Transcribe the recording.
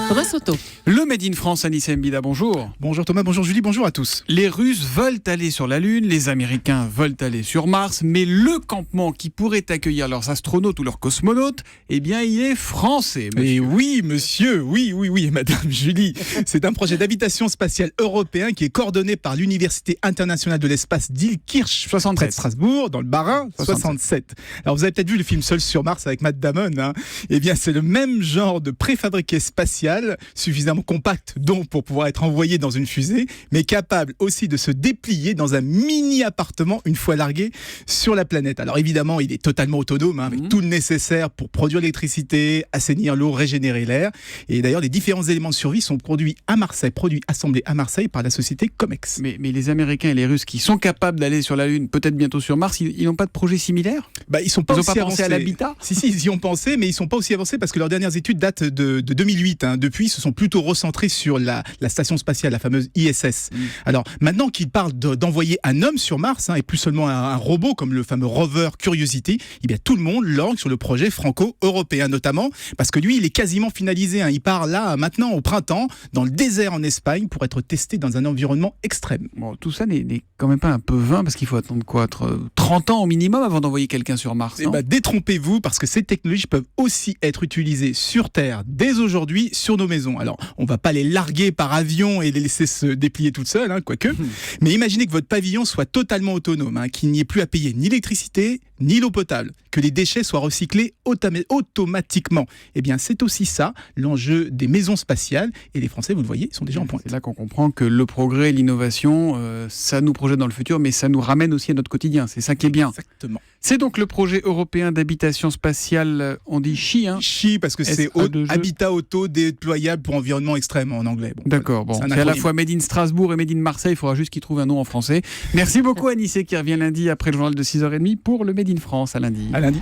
Bressotto. Le Made in France, Anissa Mbida, bonjour. Bonjour Thomas, bonjour Julie, bonjour à tous. Les Russes veulent aller sur la Lune, les Américains veulent aller sur Mars, mais le campement qui pourrait accueillir leurs astronautes ou leurs cosmonautes, eh bien, il est français, monsieur. Et oui, monsieur, oui, madame Julie. C'est un projet d'habitation spatiale européen qui est coordonné par l'Université internationale de l'espace d'Illkirch, 67. près de Strasbourg, dans le Bas-Rhin, 67. Alors vous avez peut-être vu le film Seul sur Mars avec Matt Damon. Eh bien, c'est le même genre de préfabriqué spatial, suffisamment compact donc pour pouvoir être envoyé dans une fusée, mais capable aussi de se déplier dans un mini appartement une fois largué sur la planète. Alors évidemment, il est totalement autonome, avec tout le nécessaire pour produire l'électricité, assainir l'eau, régénérer l'air. Et d'ailleurs, les différents éléments de survie sont produits assemblés à Marseille par la société Comex. Mais les Américains et les Russes qui sont capables d'aller sur la Lune, peut-être bientôt sur Mars, ils n'ont pas de projet similaire ? Ils sont pas Ils n'ont aussi pas avancés. pensé à l'habitat ? Si, ils y ont pensé, mais ils sont pas aussi avancés parce que leurs dernières études datent de 2008. Depuis, ils se sont plutôt recentrés sur la station spatiale, la fameuse ISS. Alors, maintenant qu'ils parlent d'envoyer un homme sur Mars, et plus seulement un robot comme le fameux rover Curiosity, eh bien, tout le monde langue sur le projet franco-européen, notamment parce que lui, il est quasiment finalisé. Il part là, maintenant, au printemps, dans le désert en Espagne, pour être testé dans un environnement extrême. Bon, tout ça n'est quand même pas un peu vain, parce qu'il faut attendre quoi, 30 ans au minimum avant d'envoyer quelqu'un sur Mars, non ? Détrompez-vous, parce que ces technologies peuvent aussi être utilisées sur Terre dès aujourd'hui sur nos maisons. Alors, on va pas les larguer par avion et les laisser se déplier toutes seules, quoique. Mais imaginez que votre pavillon soit totalement autonome, qu'il n'y ait plus à payer ni l'électricité, ni l'eau potable, que les déchets soient recyclés automatiquement. Eh bien, c'est aussi ça, l'enjeu des maisons spatiales. Et les Français, vous le voyez, sont déjà en pointe. C'est là qu'on comprend que le progrès, l'innovation, ça nous projette dans le futur, mais ça nous ramène aussi à notre quotidien. C'est ça qui est bien. Exactement. C'est donc le projet européen d'habitation spatiale, on dit CHI, CHI, parce que c'est Habitat auto-déployable pour environnement extrême en anglais. D'accord, c'est à la fois Made in Strasbourg et Made in Marseille, il faudra juste qu'ils trouvent un nom en français. Merci beaucoup Anissé qui revient lundi après le journal de 6h30 pour le Made in France à lundi. À lundi.